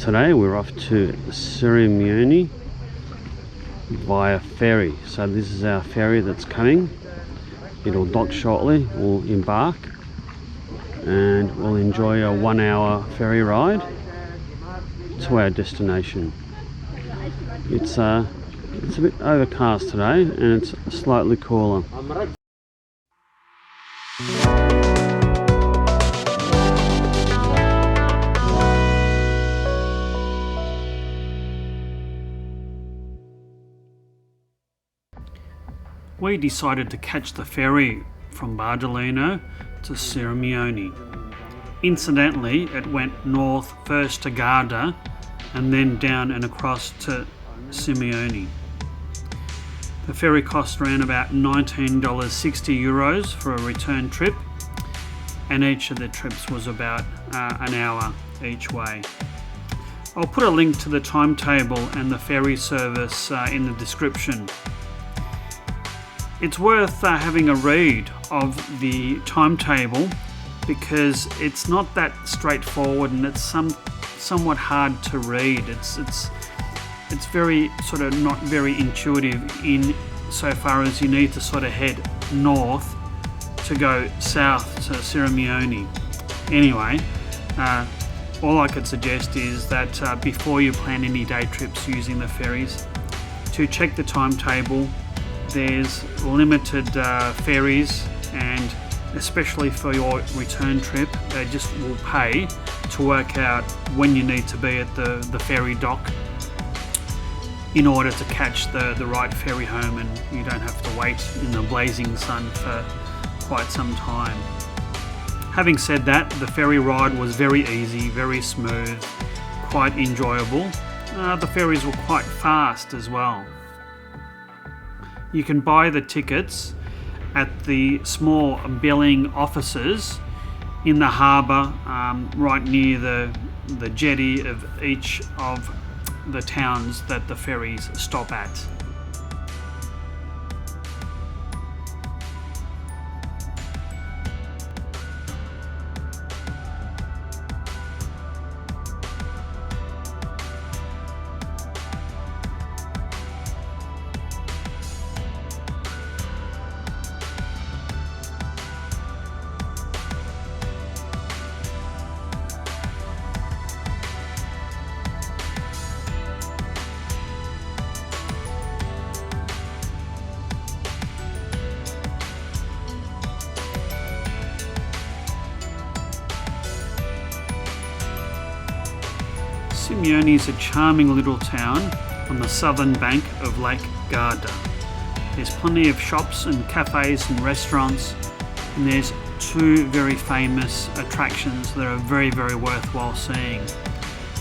Today we're off to Sirmione via ferry. So this is our ferry that's coming. It'll dock shortly. We'll embark and we'll enjoy a 1 hour ferry ride to our destination. It's a bit overcast today and it's slightly cooler. We decided to catch the ferry from Bardolino to Sirmione. Incidentally, it went north first to Garda and then down and across to Sirmione. The ferry cost around about €19.60 for a return trip, and each of the trips was about an hour each way. I'll put a link to the timetable and the ferry service in the description. It's worth having a read of the timetable because it's not that straightforward and it's somewhat hard to read. It's very sort of not very intuitive in so far as you need to sort of head north to go south to Sirmione. Anyway, all I could suggest is that before you plan any day trips using the ferries, to check the timetable. There's limited ferries, and especially for your return trip, they just will pay to work out when you need to be at the ferry dock in order to catch the right ferry home, and you don't have to wait in the blazing sun for quite some time. Having said that, the ferry ride was very easy, very smooth, quite enjoyable. The ferries were quite fast as well. You can buy the tickets at the small billing offices in the harbour right near the jetty of each of the towns that the ferries stop at. Sirmione is a charming little town on the southern bank of Lake Garda. There's plenty of shops and cafes and restaurants, and there's two very famous attractions that are very, very worthwhile seeing.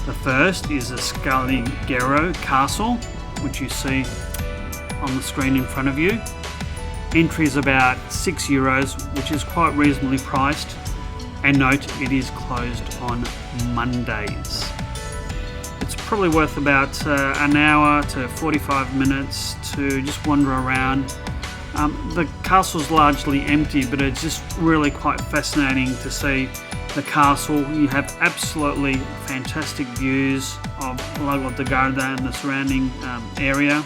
The first is the Scaligero Castle, which you see on the screen in front of you. Entry is about €6, which is quite reasonably priced, and note it is closed on Mondays. It's probably worth about an hour to 45 minutes to just wander around. The castle's largely empty, but it's just really quite fascinating to see the castle. You have absolutely fantastic views of Lago di Garda and the surrounding area.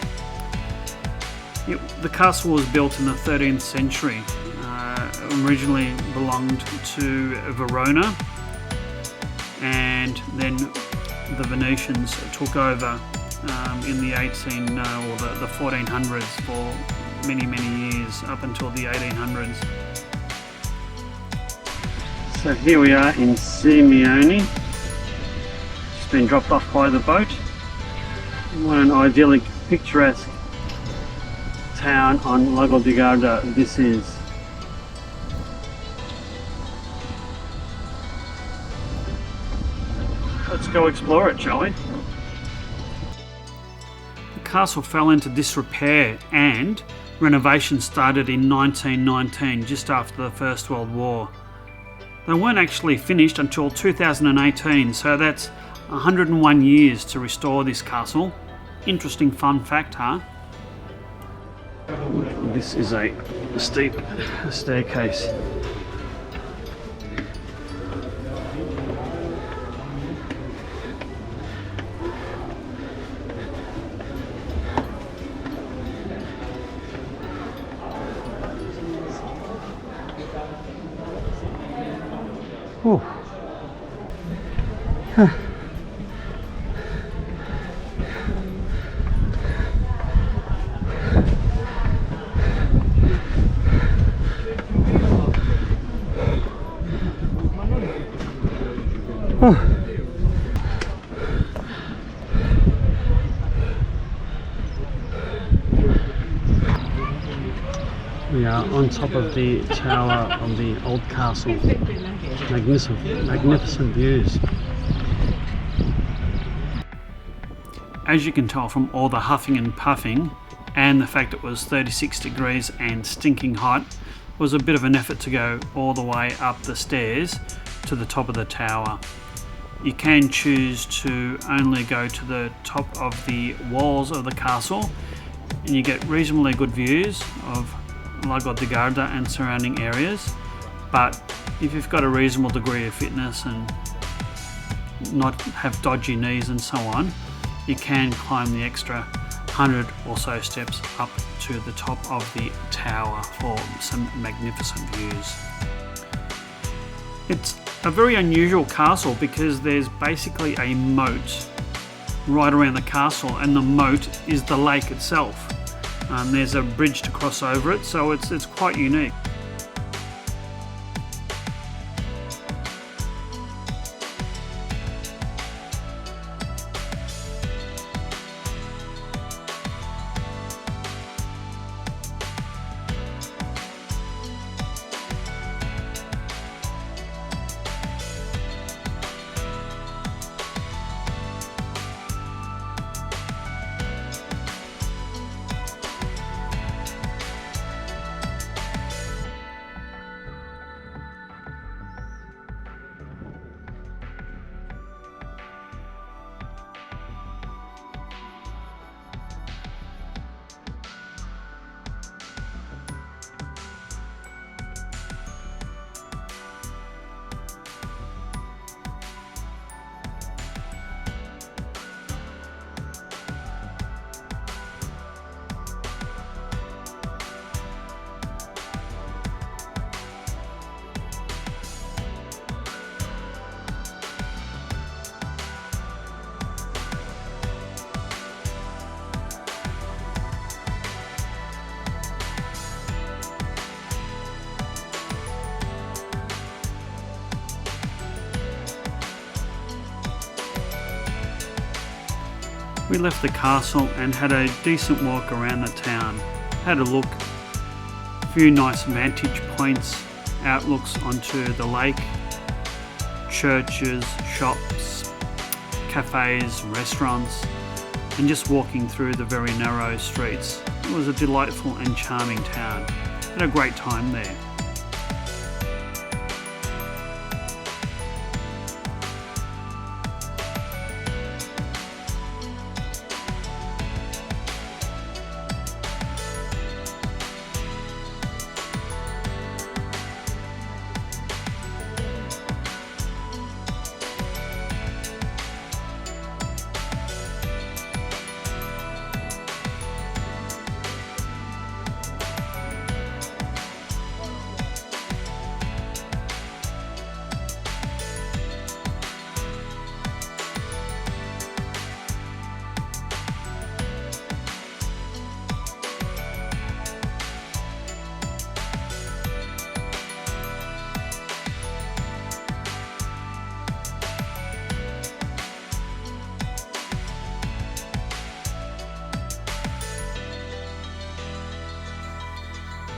The castle was built in the 13th century. Originally belonged to Verona, and then the Venetians took over in the 1400s for many years, up until the 1800s. So here we are in Sirmione. Just been dropped off by the boat. What an idyllic, picturesque town on Lago di Garda this is. Let's go explore it, shall we? The castle fell into disrepair and renovation started in 1919, just after the First World War. They weren't actually finished until 2018, so that's 101 years to restore this castle. Interesting fun fact, huh? This is a steep staircase. We are on top of the tower of the old castle. Magnificent views. As you can tell from all the huffing and puffing and the fact it was 36 degrees and stinking hot, it was a bit of an effort to go all the way up the stairs to the top of the tower. You can choose to only go to the top of the walls of the castle and you get reasonably good views of Lago di Garda and surrounding areas, but if you've got a reasonable degree of fitness and not have dodgy knees and so on, you can climb the extra 100 or so steps up to the top of the tower for some magnificent views. It's a very unusual castle because there's basically a moat right around the castle, and the moat is the lake itself. There's a bridge to cross over it, so it's quite unique. We left the castle and had a decent walk around the town. Had a look, a few nice vantage points, outlooks onto the lake, churches, shops, cafes, restaurants, and just walking through the very narrow streets. It was a delightful and charming town. Had a great time there.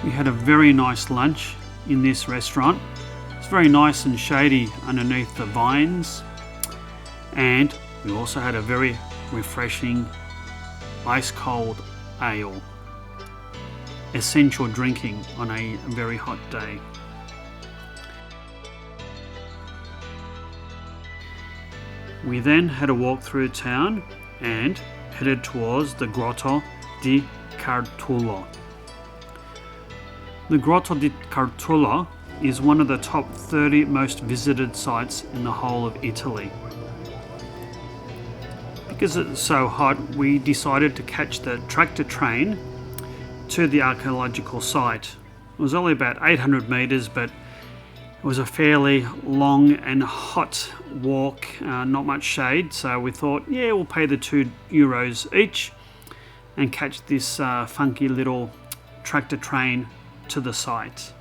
We had a very nice lunch in this restaurant. It's very nice and shady underneath the vines, and we also had a very refreshing ice cold ale. Essential drinking on a very hot day. We then had a walk through town and headed towards the Grotte di Catullo. The Grotte di Catullo is one of the top 30 most visited sites in the whole of Italy. Because it's so hot, we decided to catch the tractor train to the archaeological site. It was only about 800 metres, but it was a fairly long and hot walk, not much shade, so we thought, yeah, we'll pay the €2 each and catch this funky little tractor train to the site.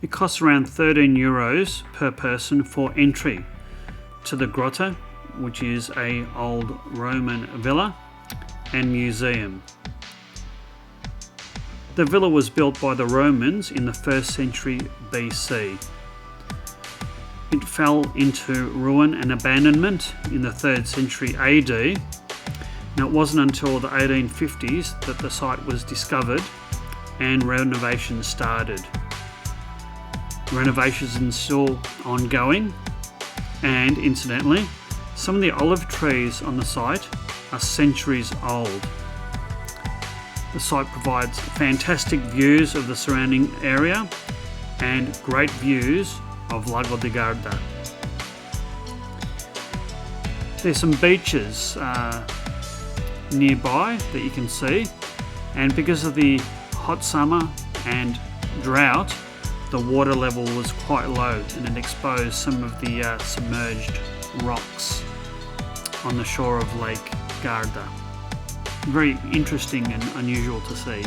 It costs around €13 per person for entry to the grotto, which is an old Roman villa and museum. The villa was built by the Romans in the 1st century BC. It fell into ruin and abandonment in the 3rd century AD. Now, it wasn't until the 1850s that the site was discovered and renovations started. Renovations are still ongoing, and incidentally, some of the olive trees on the site are centuries old. The site provides fantastic views of the surrounding area and great views of Lago di Garda. There's some beaches nearby that you can see, and because of the hot summer and drought, the water level was quite low and it exposed some of the submerged rocks on the shore of Lake Garda. Very interesting and unusual to see.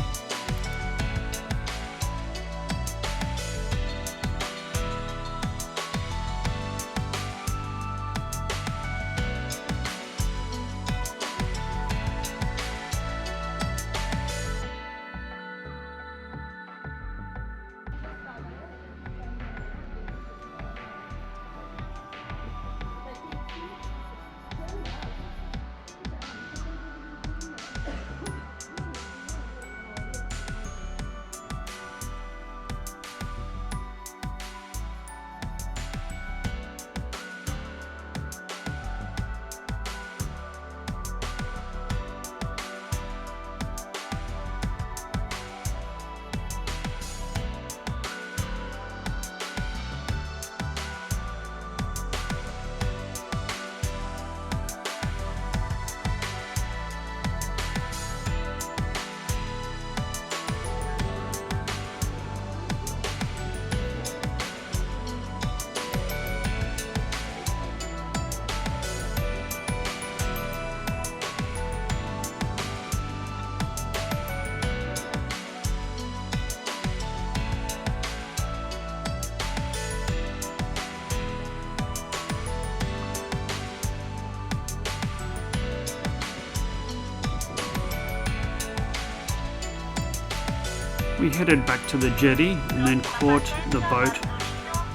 We headed back to the jetty and then caught the boat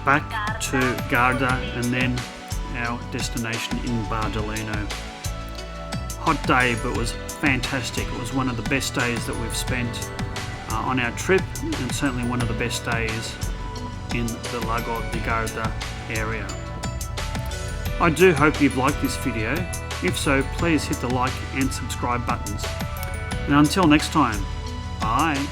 back to Garda and then our destination in Bardolino. Hot day, but it was fantastic. It was one of the best days that we've spent on our trip, and certainly one of the best days in the Lago di Garda area. I do hope you've liked this video. If so, please hit the like and subscribe buttons. And until next time, bye.